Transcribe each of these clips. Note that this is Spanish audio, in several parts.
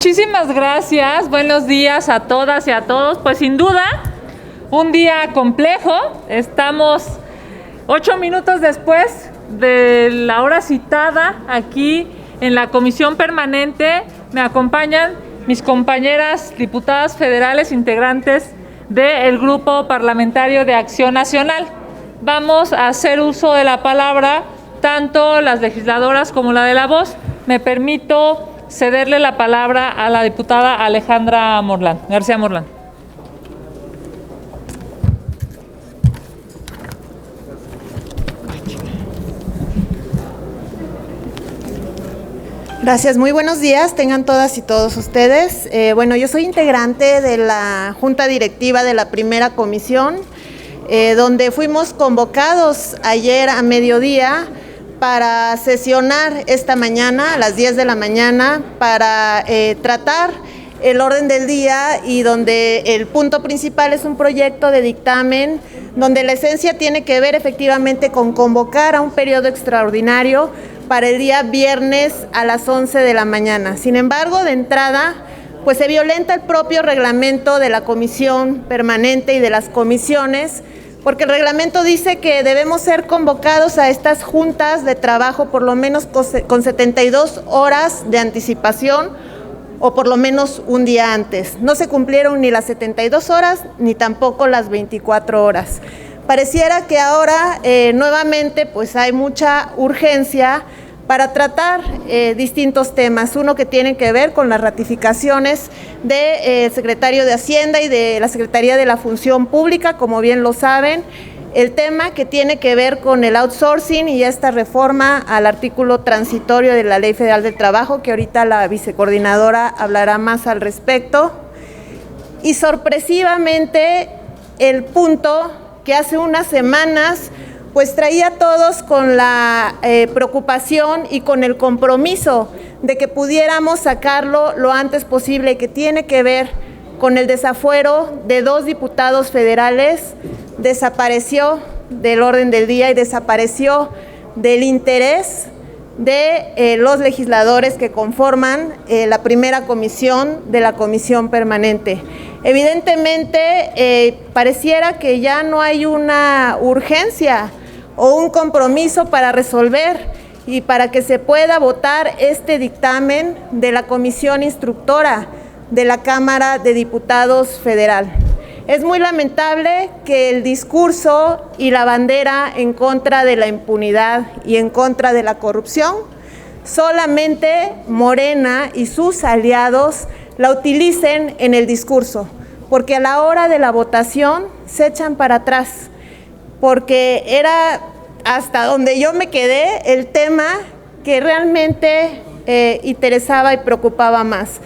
Muchísimas gracias, buenos días a todas y a todos. Pues sin duda, un día complejo. Estamos 8 minutos después de la hora citada aquí en la Comisión Permanente. Me acompañan mis compañeras diputadas federales integrantes del Grupo Parlamentario de Acción Nacional. Vamos a hacer uso de la palabra, tanto las legisladoras como la de la voz. Me permito cederle la palabra a la diputada Alejandra García Morlán. Gracias, muy buenos días, tengan todas y todos ustedes. Bueno, yo soy integrante de la Junta Directiva de la Primera Comisión, donde fuimos convocados ayer a mediodía para sesionar esta mañana, a las 10 de la mañana, para tratar el orden del día y donde el punto principal es un proyecto de dictamen, donde la esencia tiene que ver efectivamente con convocar a un periodo extraordinario para el día viernes a las 11 de la mañana. Sin embargo, de entrada, pues se violenta el propio reglamento de la Comisión Permanente y de las comisiones, porque el reglamento dice que debemos ser convocados a estas juntas de trabajo por lo menos con 72 horas de anticipación o por lo menos un día antes. No se cumplieron ni las 72 horas ni tampoco las 24 horas. Pareciera que ahora nuevamente pues hay mucha urgencia para tratar distintos temas. Uno que tiene que ver con las ratificaciones del secretario de Hacienda y de la Secretaría de la Función Pública, como bien lo saben. El tema que tiene que ver con el outsourcing y esta reforma al artículo transitorio de la Ley Federal del Trabajo, que ahorita la vicecoordinadora hablará más al respecto. Y sorpresivamente el punto que hace unas semanas pues traía a todos con la preocupación y con el compromiso de que pudiéramos sacarlo lo antes posible, que tiene que ver con el desafuero de 2 diputados federales, desapareció del orden del día y desapareció del interés de los legisladores que conforman la primera comisión de la Comisión Permanente. Evidentemente, pareciera que ya no hay una urgencia o un compromiso para resolver y para que se pueda votar este dictamen de la Comisión Instructora de la Cámara de Diputados Federal. Es muy lamentable que el discurso y la bandera en contra de la impunidad y en contra de la corrupción, solamente Morena y sus aliados la utilicen en el discurso, porque a la hora de la votación se echan para atrás, porque era hasta donde yo me quedé el tema que realmente interesaba y preocupaba más.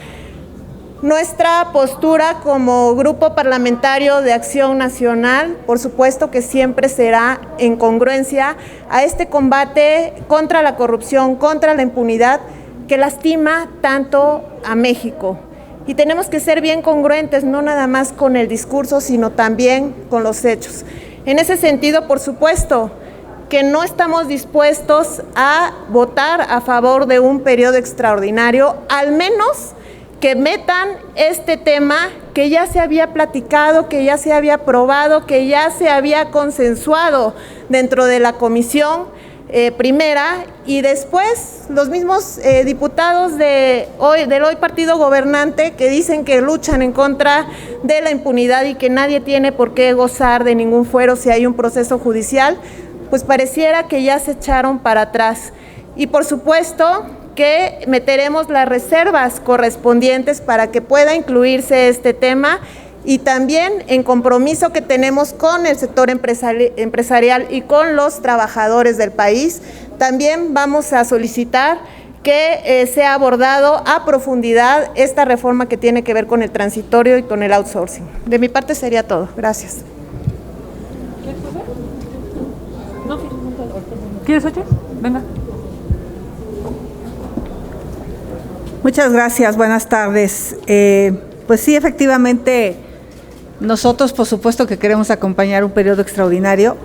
Nuestra postura como Grupo Parlamentario de Acción Nacional, por supuesto que siempre será en congruencia a este combate contra la corrupción, contra la impunidad que lastima tanto a México. Y tenemos que ser bien congruentes, no nada más con el discurso, sino también con los hechos. En ese sentido, por supuesto, que no estamos dispuestos a votar a favor de un periodo extraordinario, al menos que metan este tema que ya se había platicado, que ya se había aprobado, que ya se había consensuado dentro de la comisión primera, y después los mismos diputados del hoy partido gobernante que dicen que luchan en contra de la impunidad y que nadie tiene por qué gozar de ningún fuero si hay un proceso judicial, pues pareciera que ya se echaron para atrás. Y por supuesto que meteremos las reservas correspondientes para que pueda incluirse este tema, y también en compromiso que tenemos con el sector empresarial y con los trabajadores del país, también vamos a solicitar que sea abordado a profundidad esta reforma que tiene que ver con el transitorio y con el outsourcing. De mi parte sería todo. Gracias. ¿Quieres oír? Venga. Muchas gracias, buenas tardes. Pues sí, efectivamente, nosotros por supuesto que queremos acompañar un periodo extraordinario,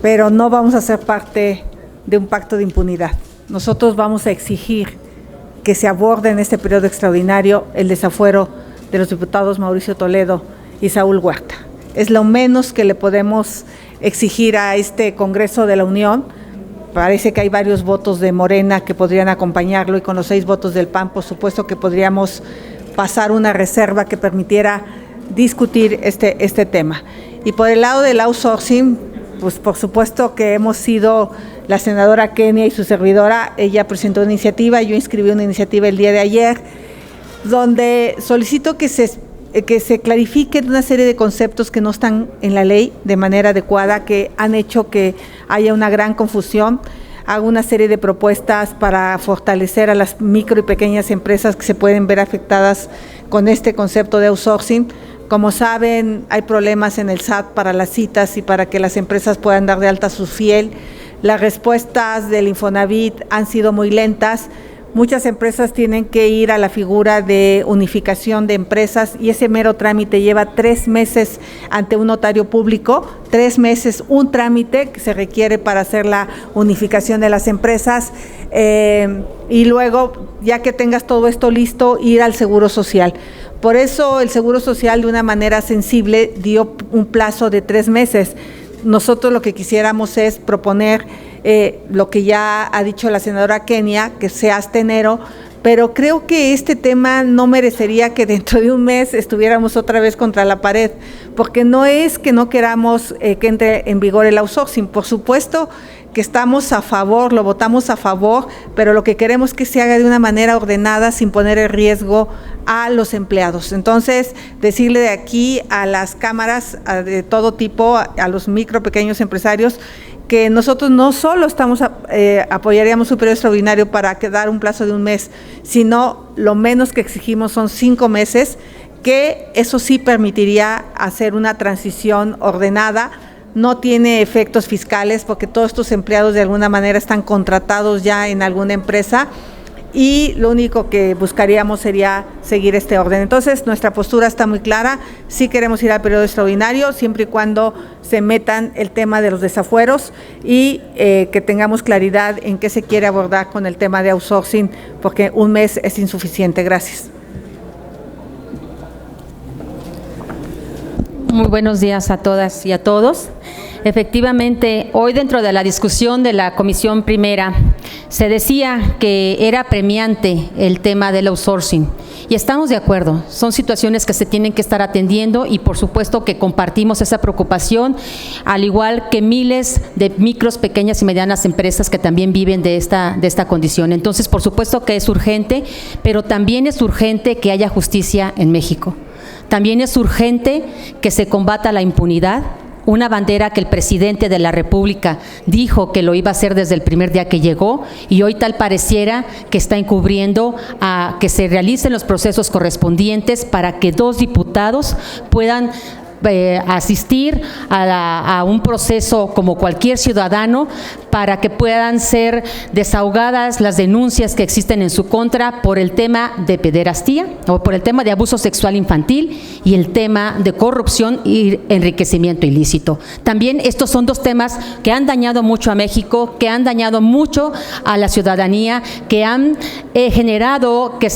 pero no vamos a ser parte de un pacto de impunidad. Nosotros vamos a exigir que se aborde en este periodo extraordinario el desafuero de los diputados Mauricio Toledo y Saúl Huerta. Es lo menos que le podemos exigir a este Congreso de la Unión. Parece que hay varios votos de Morena que podrían acompañarlo y con los 6 votos del PAN, por supuesto que podríamos pasar una reserva que permitiera discutir este tema. Y por el lado del outsourcing, pues por supuesto que hemos sido la senadora Kenia y su servidora, ella presentó una iniciativa, yo inscribí una iniciativa el día de ayer, donde solicito que se clarifiquen una serie de conceptos que no están en la ley de manera adecuada, que han hecho que haya una gran confusión. Hago una serie de propuestas para fortalecer a las micro y pequeñas empresas que se pueden ver afectadas con este concepto de outsourcing. Como saben, hay problemas en el SAT para las citas y para que las empresas puedan dar de alta a su fiel. Las respuestas del Infonavit han sido muy lentas. Muchas empresas tienen que ir a la figura de unificación de empresas y ese mero trámite lleva 3 meses ante un notario público, 3 meses, un trámite que se requiere para hacer la unificación de las empresas y luego, ya que tengas todo esto listo, ir al Seguro Social. Por eso el Seguro Social, de una manera sensible, dio un plazo de 3 meses. Nosotros lo que quisiéramos es proponer lo que ya ha dicho la senadora Kenia, que sea hasta enero, pero creo que este tema no merecería que dentro de un mes estuviéramos otra vez contra la pared, porque no es que no queramos que entre en vigor el outsourcing, por supuesto que estamos a favor, lo votamos a favor, pero lo que queremos es que se haga de una manera ordenada sin poner en riesgo a los empleados. Entonces, decirle de aquí a las cámaras de todo tipo, a los micro, pequeños empresarios, que nosotros no solo apoyaríamos su periodo extraordinario para quedar un plazo de un mes, sino lo menos que exigimos son 5 meses, que eso sí permitiría hacer una transición ordenada. No tiene efectos fiscales porque todos estos empleados de alguna manera están contratados ya en alguna empresa y lo único que buscaríamos sería seguir este orden. Entonces, nuestra postura está muy clara, sí queremos ir al periodo extraordinario, siempre y cuando se metan el tema de los desafueros y que tengamos claridad en qué se quiere abordar con el tema de outsourcing, porque un mes es insuficiente. Gracias. Muy buenos días a todas y a todos. Efectivamente, hoy dentro de la discusión de la Comisión Primera se decía que era premiante el tema del outsourcing y estamos de acuerdo, son situaciones que se tienen que estar atendiendo y por supuesto que compartimos esa preocupación, al igual que miles de micros, pequeñas y medianas empresas que también viven de esta condición. Entonces, por supuesto que es urgente, pero también es urgente que haya justicia en México. También es urgente que se combata la impunidad, una bandera que el presidente de la República dijo que lo iba a hacer desde el primer día que llegó y hoy tal pareciera que está encubriendo a que se realicen los procesos correspondientes para que 2 diputados puedan asistir a un proceso como cualquier ciudadano para que puedan ser desahogadas las denuncias que existen en su contra por el tema de pederastía o por el tema de abuso sexual infantil y el tema de corrupción y enriquecimiento ilícito. También estos son 2 temas que han dañado mucho a México, que han dañado mucho a la ciudadanía, que han generado que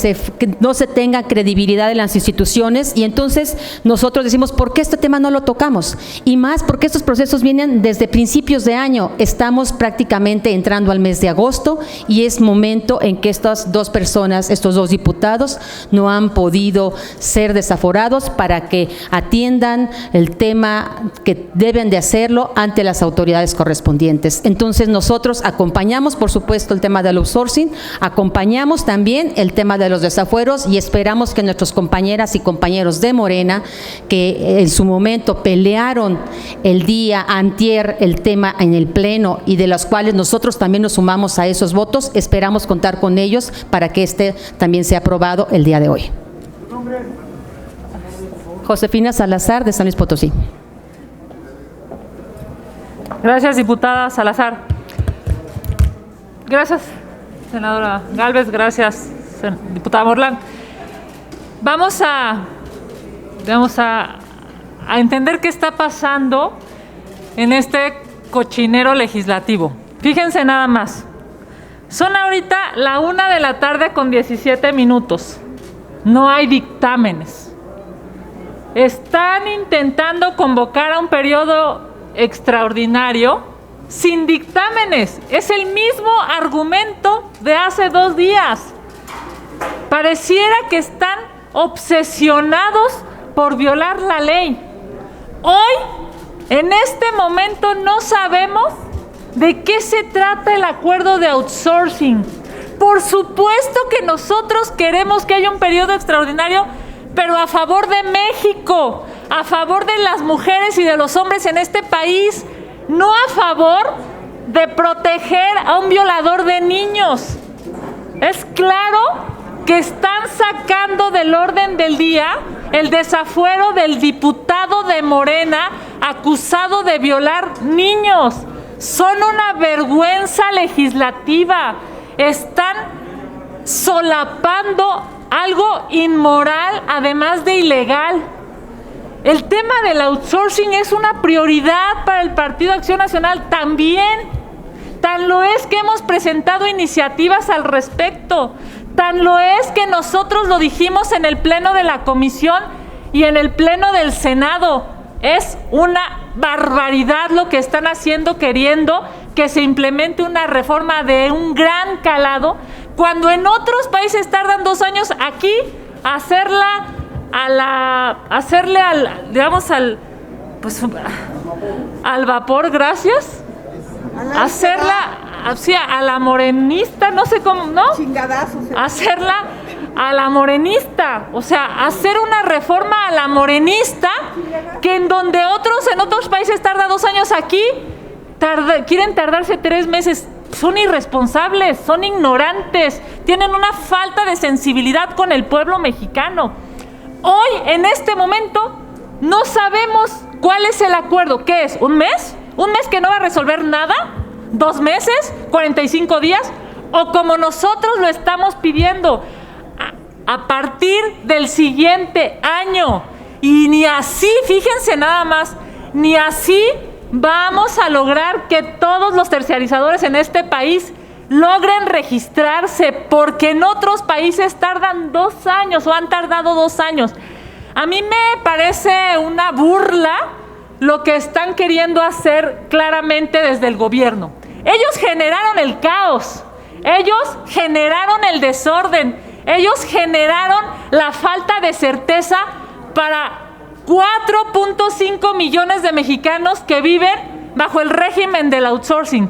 no se tenga credibilidad en las instituciones y entonces nosotros decimos, ¿por qué este tema no lo tocamos? Y más porque estos procesos vienen desde principios de año. Estamos prácticamente entrando al mes de agosto y es momento en que estas 2 personas, estos 2 diputados, no han podido ser desaforados para que atiendan el tema que deben de hacerlo ante las autoridades correspondientes. Entonces nosotros acompañamos, por supuesto, el tema del outsourcing, acompañamos también el tema de los desafueros y esperamos que nuestros compañeras y compañeros de Morena, que en su momento pelearon el día antier el tema en el Pleno y de los cuales nosotros también nos sumamos a esos votos, esperamos contar con ellos para que este también sea aprobado el día de hoy. Josefina Salazar, de San Luis Potosí. Gracias, diputada Salazar. Gracias, senadora Gálvez. Gracias, diputada Morlán. Vamos a entender qué está pasando en este cochinero legislativo. Fíjense nada más. Son ahorita la 1:17 p.m. No hay dictámenes. Están intentando convocar a un periodo extraordinario sin dictámenes. Es el mismo argumento de hace 2 días. Pareciera que están obsesionados por violar la ley. Hoy, en este momento, no sabemos de qué se trata el acuerdo de outsourcing. Por supuesto que nosotros queremos que haya un periodo extraordinario, pero a favor de México, a favor de las mujeres y de los hombres en este país, no a favor de proteger a un violador de niños. Es claro que están sacando del orden del día el desafuero del diputado de Morena acusado de violar niños. Son una vergüenza legislativa. Están solapando algo inmoral, además de ilegal. El tema del outsourcing es una prioridad para el Partido Acción Nacional también. Tan lo es que hemos presentado iniciativas al respecto. Tan lo es que nosotros lo dijimos en el pleno de la comisión y en el pleno del Senado. Es una barbaridad lo que están haciendo, queriendo que se implemente una reforma de un gran calado, cuando en otros países tardan 2 años. Aquí hacerle al vapor, gracias, hacerla así a la morenista, no sé cómo, ¿no? Chingadazos. Hacerla a la morenista, o sea, hacer una reforma a la morenista, que en donde en otros países tarda 2 años, aquí quieren tardarse 3 meses. Son irresponsables, son ignorantes, tienen una falta de sensibilidad con el pueblo mexicano. Hoy, en este momento, no sabemos cuál es el acuerdo. ¿Qué es? ¿Un mes? ¿Un mes que no va a resolver nada? ¿2 meses? ¿45 días? O como nosotros lo estamos pidiendo, a partir del siguiente año. Y ni así, fíjense nada más, ni así vamos a lograr que todos los terciarizadores en este país logren registrarse, porque en otros países tardan 2 años o han tardado 2 años. A mí me parece una burla lo que están queriendo hacer claramente desde el gobierno. Ellos generaron el caos, ellos generaron el desorden, ellos generaron la falta de certeza para 4.5 millones de mexicanos que viven bajo el régimen del outsourcing.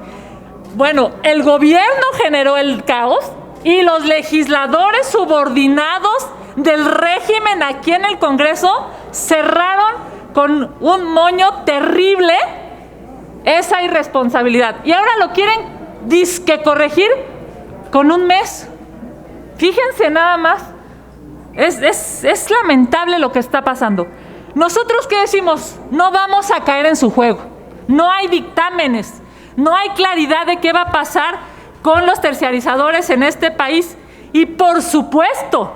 Bueno, el gobierno generó el caos y los legisladores subordinados del régimen aquí en el Congreso cerraron con un moño terrible esa irresponsabilidad. Y ahora lo quieren disque corregir con 1 mes. Fíjense nada más. Es lamentable lo que está pasando. ¿Nosotros qué decimos? No vamos a caer en su juego. No hay dictámenes, no hay claridad de qué va a pasar con los terciarizadores en este país. Y por supuesto,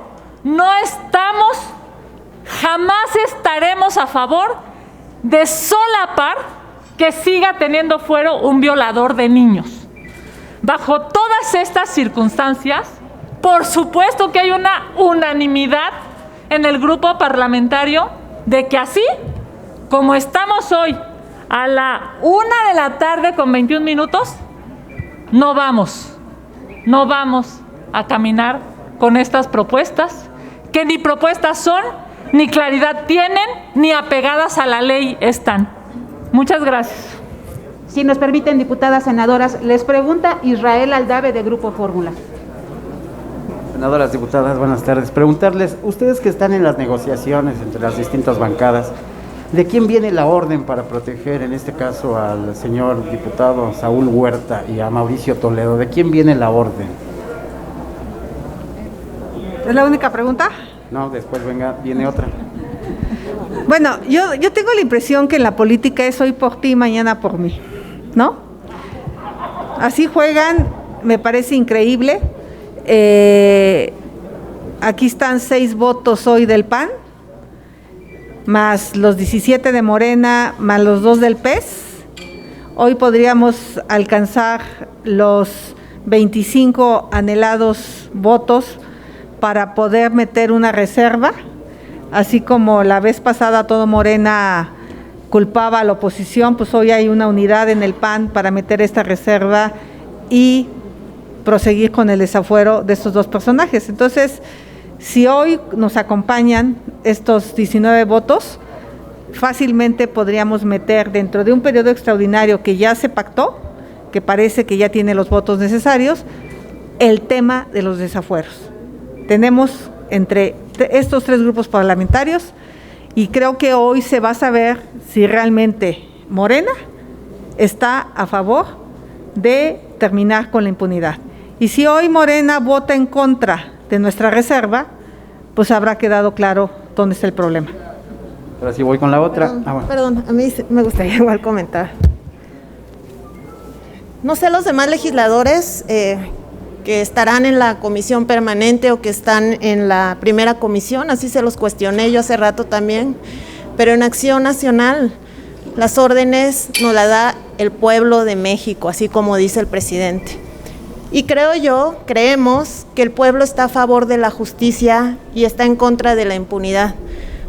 jamás estaremos a favor de solapar que siga teniendo fuero un violador de niños. Bajo todas estas circunstancias, por supuesto que hay una unanimidad en el grupo parlamentario de que así como estamos hoy a la 1:21 p.m, no vamos a caminar con estas propuestas, que ni propuestas son, ni claridad tienen, ni apegadas a la ley están. Muchas gracias. Si nos permiten, diputadas, senadoras, les pregunta Israel Aldave de Grupo Fórmula. Senadoras, diputadas, buenas tardes. Preguntarles, ustedes que están en las negociaciones entre las distintas bancadas, ¿de quién viene la orden para proteger, en este caso, al señor diputado Saúl Huerta y a Mauricio Toledo? ¿De quién viene la orden? ¿Es la única pregunta? No, después viene otra. Bueno, yo tengo la impresión que en la política es hoy por ti, mañana por mí, ¿no? Así juegan, me parece increíble. Aquí están 6 votos hoy del PAN, más los 17 de Morena, más los 2 del PES. Hoy podríamos alcanzar los 25 anhelados votos para poder meter una reserva, así como la vez pasada todo Morena culpaba a la oposición, pues hoy hay una unidad en el PAN para meter esta reserva y proseguir con el desafuero de estos dos personajes. Entonces, si hoy nos acompañan estos 19 votos, fácilmente podríamos meter dentro de un periodo extraordinario que ya se pactó, que parece que ya tiene los votos necesarios, el tema de los desafueros. Tenemos entre estos tres grupos parlamentarios y creo que hoy se va a saber si realmente Morena está a favor de terminar con la impunidad. Y si hoy Morena vota en contra de nuestra reserva, pues habrá quedado claro dónde está el problema. Ahora sí voy con la otra. Perdón, a mí me gustaría igual comentar. No sé los demás legisladores que estarán en la comisión permanente o que están en la primera comisión, así se los cuestioné yo hace rato también, pero en Acción Nacional las órdenes nos las da el pueblo de México, así como dice el presidente. Y creemos que el pueblo está a favor de la justicia y está en contra de la impunidad.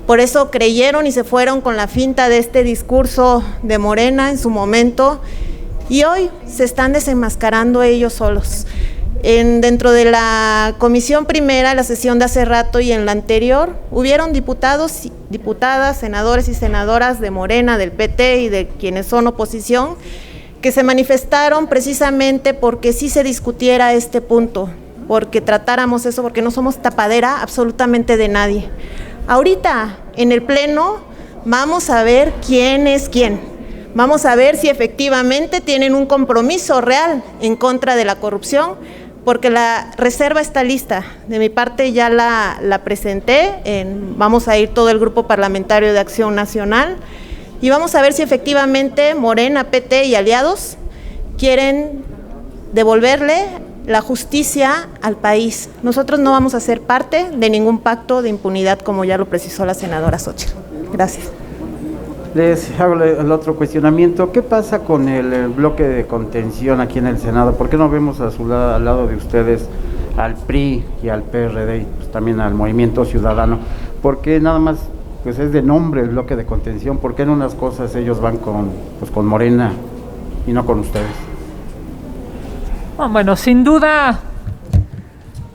Por eso creyeron y se fueron con la finta de este discurso de Morena en su momento y hoy se están desenmascarando ellos solos. Dentro de la comisión primera, la sesión de hace rato y en la anterior, hubieron diputados, diputadas, senadores y senadoras de Morena, del PT y de quienes son oposición, que se manifestaron precisamente porque sí se discutiera este punto, porque tratáramos eso, porque no somos tapadera absolutamente de nadie. Ahorita, en el Pleno, vamos a ver quién es quién. Vamos a ver si efectivamente tienen un compromiso real en contra de la corrupción, porque la reserva está lista. De mi parte ya la presenté, vamos a ir todo el grupo parlamentario de Acción Nacional, y vamos a ver si efectivamente Morena, PT y aliados quieren devolverle la justicia al país. Nosotros no vamos a ser parte de ningún pacto de impunidad, como ya lo precisó la senadora Xóchitl. Gracias. Les hago el otro cuestionamiento. ¿Qué pasa con el bloque de contención aquí en el Senado? ¿Por qué no vemos al lado de ustedes al PRI y al PRD y pues también al Movimiento Ciudadano? ¿Por qué nada más pues es de nombre el bloque de contención? ¿Por qué en unas cosas ellos van con Morena y no con ustedes? Bueno, sin duda,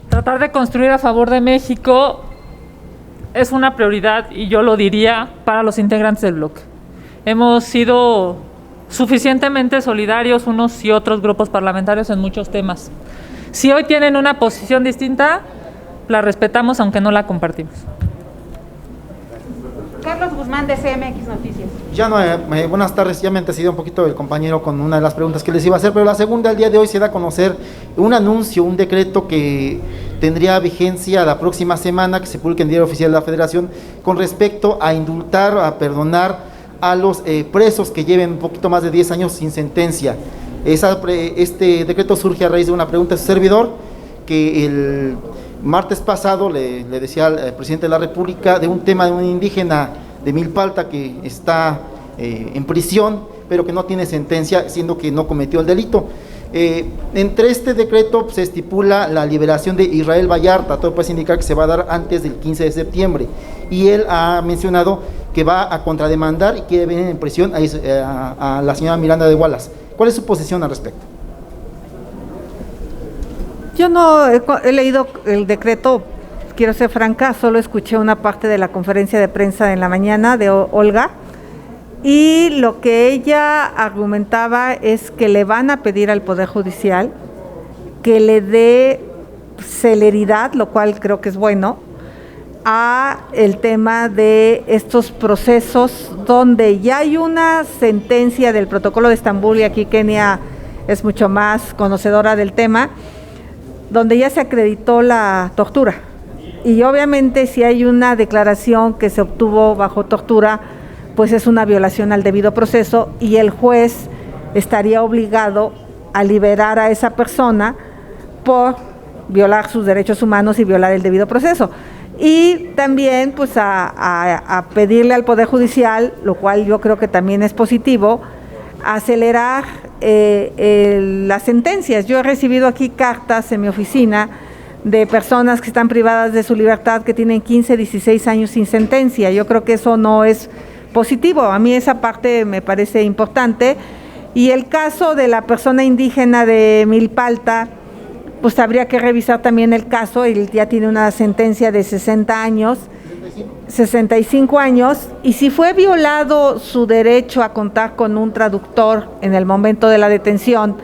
tratar de construir a favor de México es una prioridad, y yo lo diría, para los integrantes del bloque. Hemos sido suficientemente solidarios unos y otros grupos parlamentarios en muchos temas. Si hoy tienen una posición distinta, la respetamos aunque no la compartimos. Carlos Guzmán, de CMX Noticias. Ya no, buenas tardes, ya me antecedió un poquito el compañero con una de las preguntas que les iba a hacer, pero la segunda, el día de hoy se da a conocer un anuncio, un decreto que tendría vigencia la próxima semana, que se publique en Diario Oficial de la Federación, con respecto a indultar, a perdonar a los presos que lleven un poquito más de 10 años sin sentencia. Este decreto surge a raíz de una pregunta de su servidor, que el martes pasado le decía al presidente de la República de un tema de un indígena de Milpalta que está en prisión, pero que no tiene sentencia, siendo que no cometió el delito. Entre este decreto se estipula la liberación de Israel Vallarta, todo puede indicar que se va a dar antes del 15 de septiembre, y él ha mencionado que va a contrademandar y quiere ver en prisión a la señora Miranda de Wallace. ¿Cuál es su posición al respecto? Yo no he leído el decreto, quiero ser franca, solo escuché una parte de la conferencia de prensa en la mañana de Olga, y lo que ella argumentaba es que le van a pedir al Poder Judicial que le dé celeridad, lo cual creo que es bueno, a el tema de estos procesos donde ya hay una sentencia del Protocolo de Estambul, y aquí Kenia es mucho más conocedora del tema, donde ya se acreditó la tortura. Y obviamente si hay una declaración que se obtuvo bajo tortura, pues es una violación al debido proceso, y el juez estaría obligado a liberar a esa persona por violar sus derechos humanos y violar el debido proceso. Y también pues a pedirle al Poder Judicial, lo cual yo creo que también es positivo, acelerar las sentencias. Yo he recibido aquí cartas en mi oficina de personas que están privadas de su libertad, que tienen 15, 16 años sin sentencia. Yo creo que eso no es positivo. A mí esa parte me parece importante. Y el caso de la persona indígena de Milpalta, pues habría que revisar también el caso. Él ya tiene una sentencia de 60 años, 65 años, y si fue violado su derecho a contar con un traductor en el momento de la detención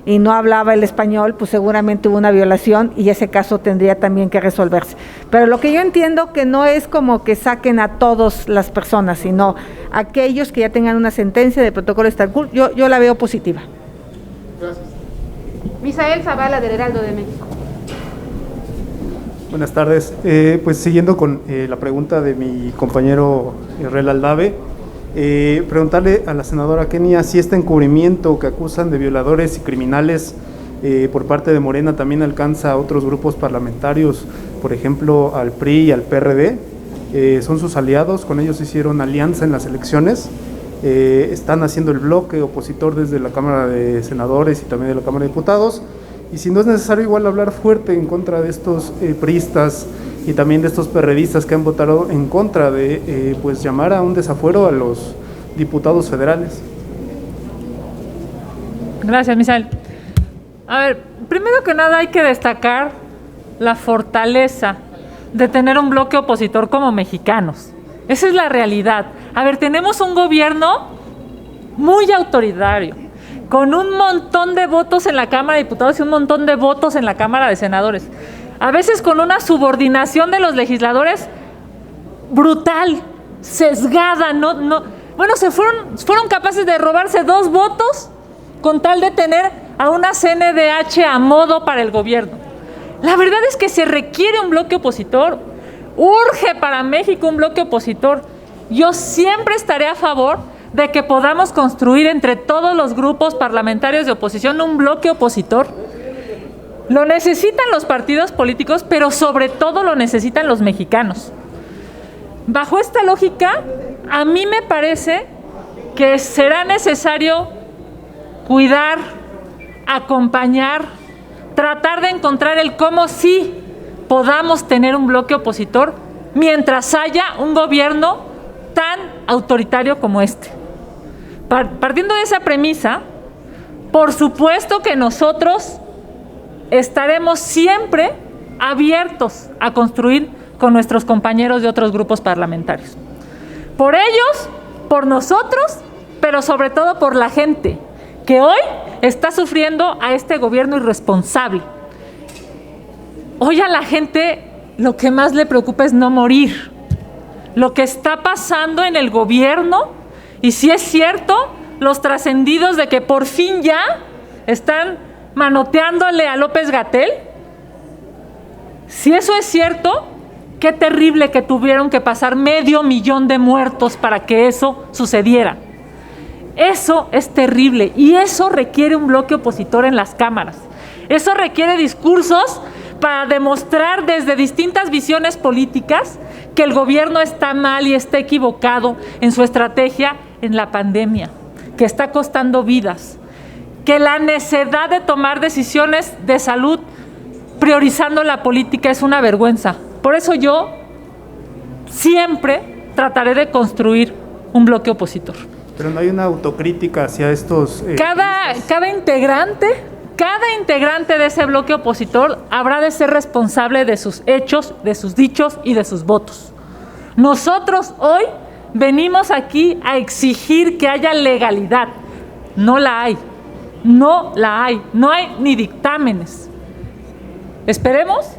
y no hablaba el español, pues seguramente hubo una violación y ese caso tendría también que resolverse. Pero lo que yo entiendo que no es como que saquen a todas las personas, sino aquellos que ya tengan una sentencia de protocolo de Estambul, yo la veo positiva. Gracias. Misael Zavala, del Heraldo de México. Buenas tardes. Pues siguiendo con la pregunta de mi compañero Israel Aldave, preguntarle a la senadora Kenia si este encubrimiento que acusan de violadores y criminales por parte de Morena también alcanza a otros grupos parlamentarios, por ejemplo al PRI y al PRD. Son sus aliados, con ellos hicieron alianza en las elecciones, están haciendo el bloque opositor desde la Cámara de Senadores y también de la Cámara de Diputados. Y si no es necesario igual hablar fuerte en contra de estos priistas y también de estos perredistas que han votado en contra de pues llamar a un desafuero a los diputados federales. Gracias, Misael. A ver, primero que nada hay que destacar la fortaleza de tener un bloque opositor como mexicanos. Esa es la realidad. A ver, tenemos un gobierno muy autoritario, con un montón de votos en la Cámara de Diputados y un montón de votos en la Cámara de Senadores. A veces con una subordinación de los legisladores brutal, sesgada, bueno, fueron capaces de robarse 2 votos con tal de tener a una CNDH a modo para el gobierno. La verdad es que se requiere un bloque opositor, urge para México un bloque opositor. Yo siempre estaré a favor de que podamos construir entre todos los grupos parlamentarios de oposición un bloque opositor. Lo necesitan los partidos políticos, pero sobre todo lo necesitan los mexicanos. Bajo esta lógica, a mí me parece que será necesario cuidar, acompañar, tratar de encontrar el cómo sí podamos tener un bloque opositor mientras haya un gobierno tan autoritario como este. Partiendo de esa premisa, por supuesto que nosotros estaremos siempre abiertos a construir con nuestros compañeros de otros grupos parlamentarios. Por ellos, por nosotros, pero sobre todo por la gente que hoy está sufriendo a este gobierno irresponsable. Hoy a la gente lo que más le preocupa es no morir. Lo que está pasando en el gobierno, y si es cierto, los trascendidos de que por fin ya están manoteándole a López-Gatell, si eso es cierto, qué terrible que tuvieron que pasar 500,000 de muertos para que eso sucediera. Eso es terrible y eso requiere un bloque opositor en las cámaras. Eso requiere discursos para demostrar desde distintas visiones políticas que el gobierno está mal y está equivocado en su estrategia en la pandemia, que está costando vidas, que la necedad de tomar decisiones de salud priorizando la política es una vergüenza. Por eso yo siempre trataré de construir un bloque opositor. Pero no hay una autocrítica hacia estos... Cada integrante de ese bloque opositor habrá de ser responsable de sus hechos, de sus dichos y de sus votos. Nosotros hoy venimos aquí a exigir que haya legalidad. No la hay. No hay ni dictámenes. Esperemos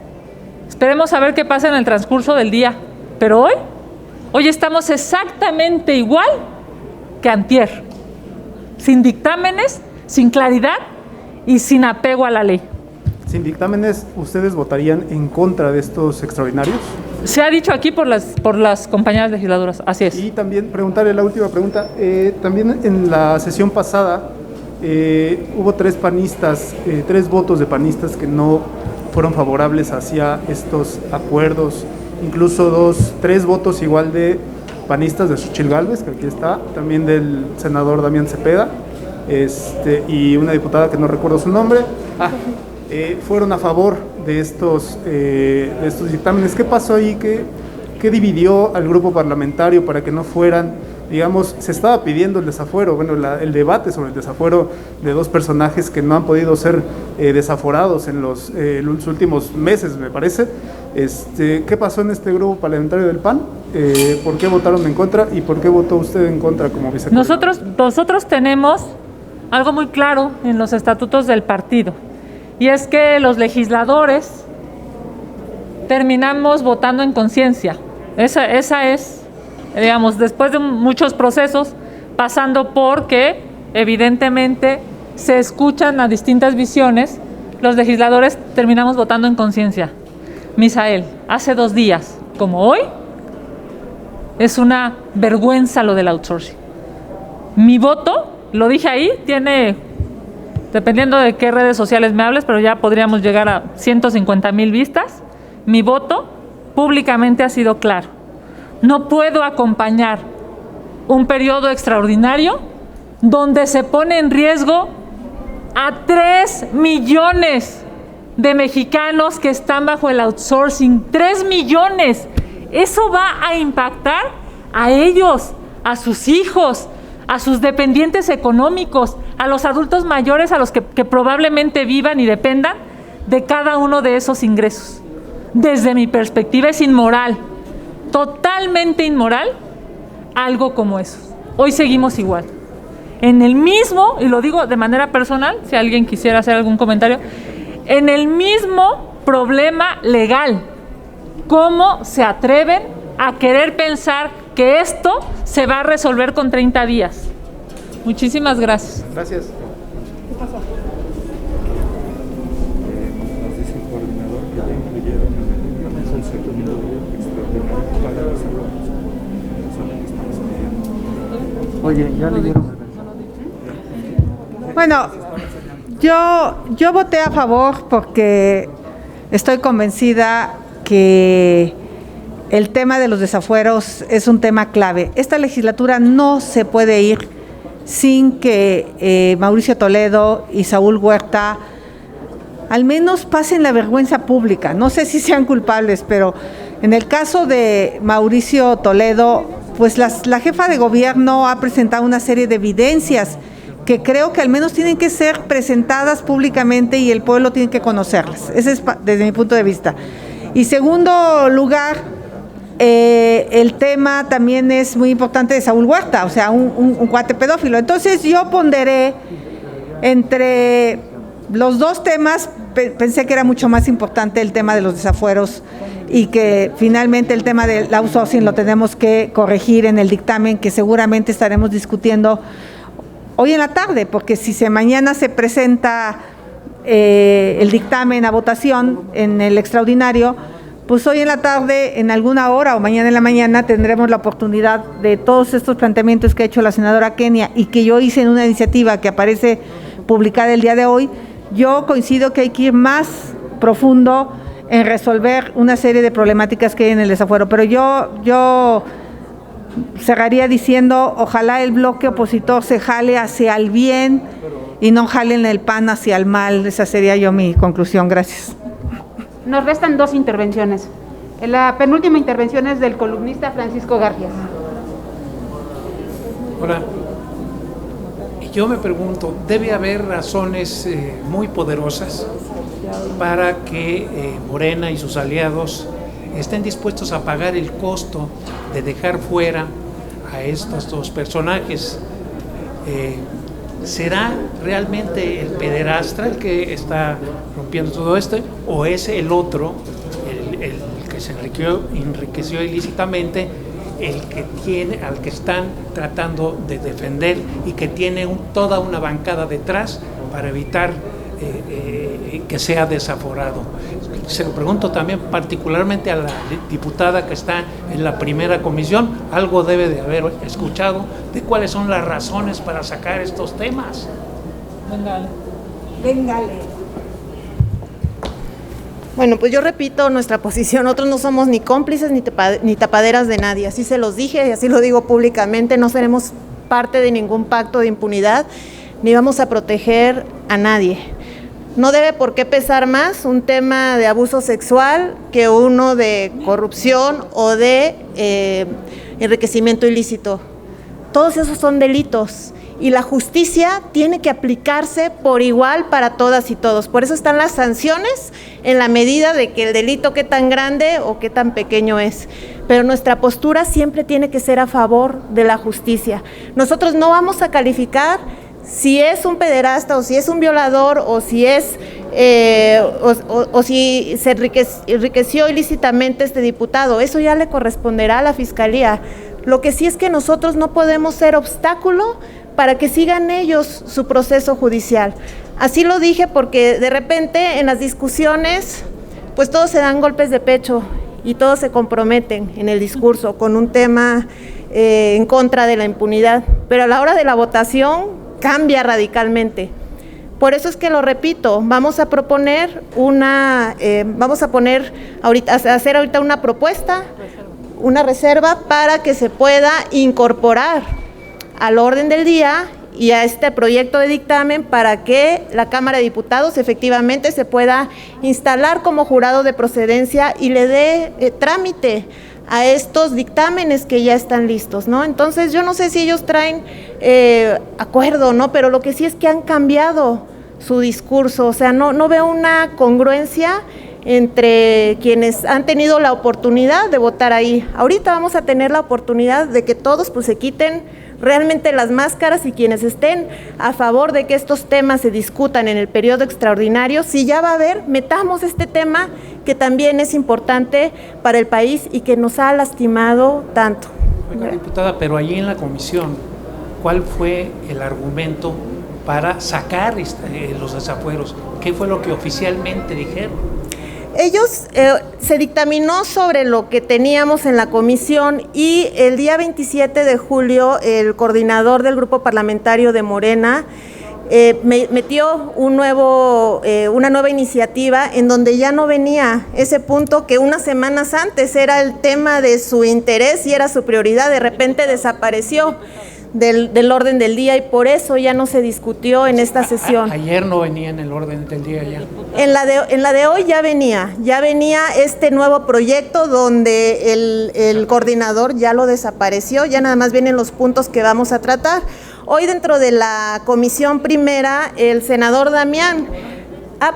a ver qué pasa en el transcurso del día. Pero hoy estamos exactamente igual que antier. Sin dictámenes, sin claridad y sin apego a la ley. Sin dictámenes, ¿ustedes votarían en contra de estos extraordinarios? Se ha dicho aquí por las compañeras legisladoras, así es. Y también preguntarle la última pregunta, también en la sesión pasada hubo 3 votos de panistas que no fueron favorables hacia estos acuerdos, incluso 3 votos igual de panistas de Xochitl Gálvez, que aquí está, también del senador Damián Cepeda. y una diputada que no recuerdo su nombre, fueron a favor de estos dictámenes. ¿Qué pasó ahí? ¿Qué dividió al grupo parlamentario para que no fueran? Digamos, se estaba pidiendo el desafuero, el debate sobre el desafuero de dos personajes que no han podido ser desaforados en los últimos meses, me parece. ¿Qué pasó en este grupo parlamentario del PAN? ¿Por qué votaron en contra y por qué votó usted en contra como vicecoordinador? Nosotros tenemos algo muy claro en los estatutos del partido, y es que los legisladores terminamos votando en conciencia. Esa es, digamos, después de muchos procesos, pasando por que evidentemente se escuchan a distintas visiones, los legisladores terminamos votando en conciencia. Misael, hace 2 días, como hoy, es una vergüenza lo del outsourcing. Mi voto, lo dije ahí, tiene, dependiendo de qué redes sociales me hables, pero ya podríamos llegar a 150,000 vistas. Mi voto públicamente ha sido claro. No puedo acompañar un periodo extraordinario donde se pone en riesgo a 3 millones de mexicanos que están bajo el outsourcing. 3 millones. Eso va a impactar a ellos, a sus hijos, a sus dependientes económicos, a los adultos mayores, a los que probablemente vivan y dependan de cada uno de esos ingresos. Desde mi perspectiva es inmoral, totalmente inmoral, algo como eso. Hoy seguimos igual. En el mismo, y lo digo de manera personal, si alguien quisiera hacer algún comentario, en el mismo problema legal. ¿Cómo se atreven a querer pensar que esto se va a resolver con 30 días? Muchísimas gracias. Gracias. ¿Qué pasa? Nos dice el coordinador que ya incluyeron en el concepto de extraordinario para los alumnos. Eso es lo que estamos pidiendo. Oye, ya le dieron. Bueno, yo voté a favor porque estoy convencida que el tema de los desafueros es un tema clave. Esta legislatura no se puede ir sin que Mauricio Toledo y Saúl Huerta al menos pasen la vergüenza pública. No sé si sean culpables, pero en el caso de Mauricio Toledo, pues la jefa de gobierno ha presentado una serie de evidencias que creo que al menos tienen que ser presentadas públicamente y el pueblo tiene que conocerlas. Ese es desde mi punto de vista. Y segundo lugar, el tema también es muy importante de Saúl Huerta, o sea, un cuate pedófilo. Entonces yo ponderé entre los dos temas, pensé que era mucho más importante el tema de los desafueros y que finalmente el tema del outsourcing lo tenemos que corregir en el dictamen que seguramente estaremos discutiendo hoy en la tarde, porque si mañana se presenta el dictamen a votación en el extraordinario, pues hoy en la tarde, en alguna hora o mañana en la mañana, tendremos la oportunidad de todos estos planteamientos que ha hecho la senadora Kenia y que yo hice en una iniciativa que aparece publicada el día de hoy. Yo coincido que hay que ir más profundo en resolver una serie de problemáticas que hay en el desafuero, pero yo cerraría diciendo, ojalá el bloque opositor se jale hacia el bien y no jalen el PAN hacia el mal. Esa sería yo mi conclusión. Gracias. Nos restan 2 intervenciones. La penúltima intervención es del columnista Francisco García. Hola. Yo me pregunto, ¿debe haber razones muy poderosas para que Morena y sus aliados estén dispuestos a pagar el costo de dejar fuera a estos 2 personajes? ¿Será realmente el pederastra el que está rompiendo todo esto o es el otro, el que se enriqueció ilícitamente, al que están tratando de defender y que tiene toda una bancada detrás para evitar que sea desaforado? Se lo pregunto también particularmente a la diputada que está en la primera comisión, algo debe de haber escuchado de cuáles son las razones para sacar estos temas. Véngale. Bueno, pues yo repito nuestra posición, nosotros no somos ni cómplices ni tapaderas de nadie, así se los dije y así lo digo públicamente, no seremos parte de ningún pacto de impunidad. ni vamos a proteger a nadie. No debe por qué pesar más un tema de abuso sexual que uno de corrupción o de enriquecimiento ilícito. Todos esos son delitos y la justicia tiene que aplicarse por igual para todas y todos. Por eso están las sanciones en la medida de que el delito qué tan grande o qué tan pequeño es. Pero nuestra postura siempre tiene que ser a favor de la justicia. Nosotros no vamos a calificar si es un pederasta o si es un violador o si es o si se enriqueció ilícitamente este diputado. Eso ya le corresponderá a la Fiscalía. Lo que sí es que nosotros no podemos ser obstáculo para que sigan ellos su proceso judicial. Así lo dije porque de repente en las discusiones pues todos se dan golpes de pecho y todos se comprometen en el discurso con un tema en contra de la impunidad, pero a la hora de la votación cambia radicalmente. Por eso es que lo repito, vamos a proponer hacer ahorita una propuesta, una reserva para que se pueda incorporar al orden del día y a este proyecto de dictamen para que la Cámara de Diputados efectivamente se pueda instalar como jurado de procedencia y le dé trámite a estos dictámenes que ya están listos, ¿no? Entonces yo no sé si ellos traen acuerdo, ¿no? Pero lo que sí es que han cambiado su discurso, o sea, no veo una congruencia entre quienes han tenido la oportunidad de votar ahí. Ahorita vamos a tener la oportunidad de que todos pues se quiten realmente las máscaras y quienes estén a favor de que estos temas se discutan en el periodo extraordinario, si ya va a haber, metamos este tema que también es importante para el país y que nos ha lastimado tanto. Oiga, diputada, pero allí en la comisión, ¿cuál fue el argumento para sacar los desafueros? ¿Qué fue lo que oficialmente dijeron? Ellos, se dictaminó sobre lo que teníamos en la comisión y el día 27 de julio el coordinador del grupo parlamentario de Morena metió una nueva iniciativa en donde ya no venía ese punto que unas semanas antes era el tema de su interés y era su prioridad, de repente desapareció del orden del día y por eso ya no se discutió en esta sesión. Ayer no venía en el orden del día ayer. En la de hoy ya venía este nuevo proyecto donde el coordinador ya lo desapareció, ya nada más vienen los puntos que vamos a tratar. Hoy dentro de la comisión primera, el senador Damián,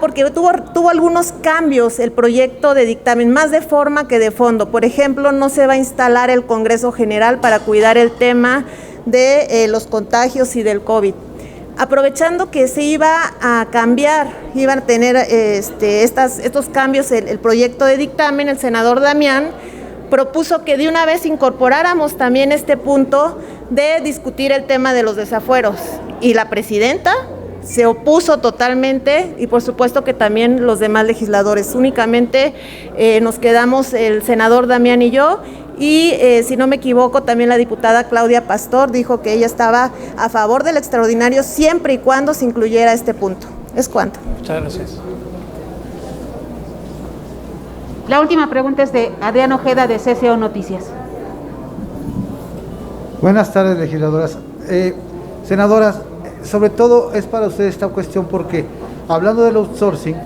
porque tuvo algunos cambios el proyecto de dictamen, más de forma que de fondo. Por ejemplo, no se va a instalar el Congreso General para cuidar el tema de los contagios y del COVID. Aprovechando que se iba a cambiar, iban a tener estos cambios el proyecto de dictamen, el senador Damián propuso que de una vez incorporáramos también este punto de discutir el tema de los desafueros. Y la presidenta se opuso totalmente y por supuesto que también los demás legisladores. Únicamente nos quedamos el senador Damián y yo. Y si no me equivoco, también la diputada Claudia Pastor dijo que ella estaba a favor del extraordinario siempre y cuando se incluyera este punto. ¿Es cuánto? Muchas gracias. La última pregunta es de Adrián Ojeda de CCO Noticias. Buenas tardes, legisladoras. Senadoras, sobre todo es para ustedes esta cuestión porque hablando del outsourcing,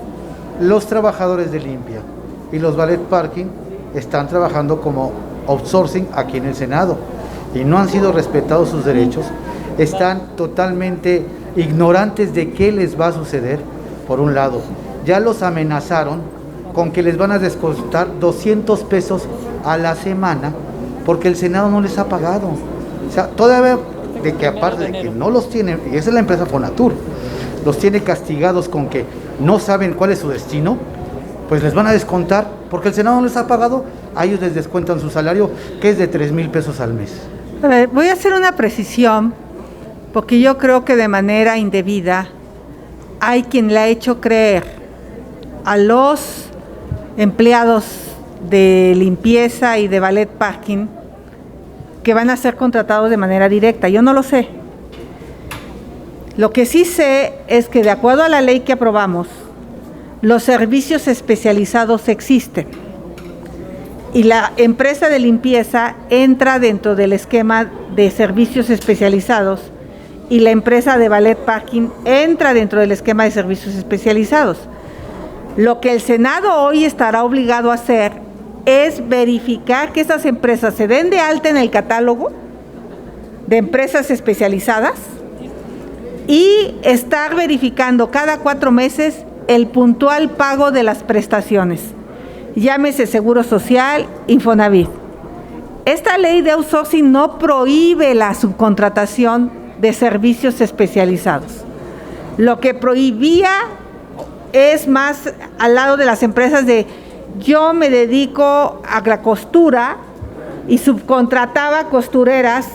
los trabajadores de limpia y los valet parking están trabajando como outsourcing aquí en el Senado y no han sido respetados sus derechos, están totalmente ignorantes de qué les va a suceder. Por un lado, ya los amenazaron con que les van a descontar 200 pesos a la semana porque el Senado no les ha pagado. O sea, todavía de que aparte de que no los tienen, y esa es la empresa Fonatur, los tiene castigados con que no saben cuál es su destino, pues les van a descontar porque el Senado no les ha pagado. A ellos les descuentan su salario, que es de 3,000 pesos al mes. A ver, voy a hacer una precisión, porque yo creo que de manera indebida hay quien le ha hecho creer a los empleados de limpieza y de valet parking que van a ser contratados de manera directa. Yo no lo sé. Lo que sí sé es que de acuerdo a la ley que aprobamos, los servicios especializados existen. Y la empresa de limpieza entra dentro del esquema de servicios especializados y la empresa de Valet Parking entra dentro del esquema de servicios especializados. Lo que el Senado hoy estará obligado a hacer es verificar que estas empresas se den de alta en el catálogo de empresas especializadas y estar verificando cada 4 meses el puntual pago de las prestaciones, llámese Seguro Social, Infonavit. Esta ley de outsourcing no prohíbe la subcontratación de servicios especializados. Lo que prohibía es más al lado de las empresas de yo me dedico a la costura y subcontrataba costureras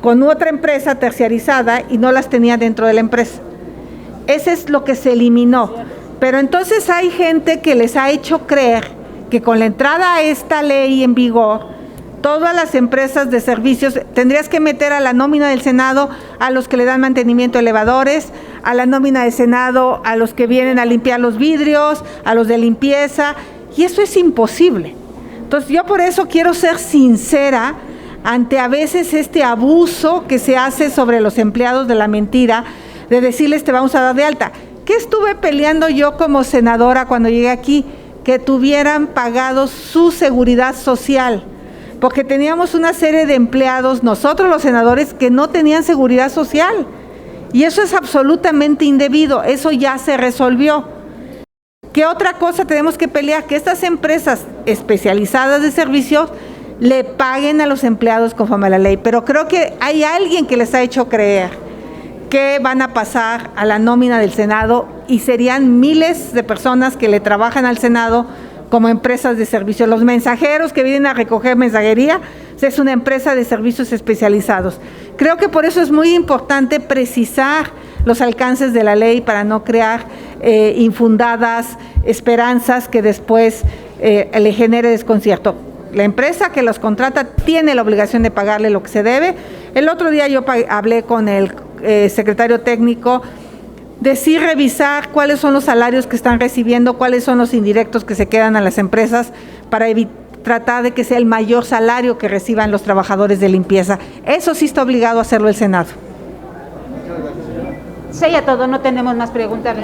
con otra empresa terciarizada y no las tenía dentro de la empresa. Ese es lo que se eliminó. Pero entonces hay gente que les ha hecho creer que con la entrada a esta ley en vigor, todas las empresas de servicios, tendrías que meter a la nómina del Senado a los que le dan mantenimiento a elevadores, a la nómina del Senado a los que vienen a limpiar los vidrios, a los de limpieza, y eso es imposible. Entonces yo por eso quiero ser sincera ante a veces este abuso que se hace sobre los empleados de la mentira, de decirles te vamos a dar de alta. ¿Qué estuve peleando yo como senadora cuando llegué aquí? Que tuvieran pagado su seguridad social, porque teníamos una serie de empleados, nosotros los senadores, que no tenían seguridad social. Y eso es absolutamente indebido, eso ya se resolvió. ¿Qué otra cosa tenemos que pelear? Que estas empresas especializadas de servicios le paguen a los empleados conforme a la ley. Pero creo que hay alguien que les ha hecho creer que van a pasar a la nómina del Senado y serían miles de personas que le trabajan al Senado como empresas de servicios. Los mensajeros que vienen a recoger mensajería es una empresa de servicios especializados. Creo que por eso es muy importante precisar los alcances de la ley para no crear infundadas esperanzas que después le genere desconcierto. La empresa que los contrata tiene la obligación de pagarle lo que se debe. El otro día yo hablé con el secretario técnico de sí revisar cuáles son los salarios que están recibiendo, cuáles son los indirectos que se quedan a las empresas para tratar de que sea el mayor salario que reciban los trabajadores de limpieza. Eso sí está obligado a hacerlo el Senado. Sí, a todo, no tenemos más preguntas.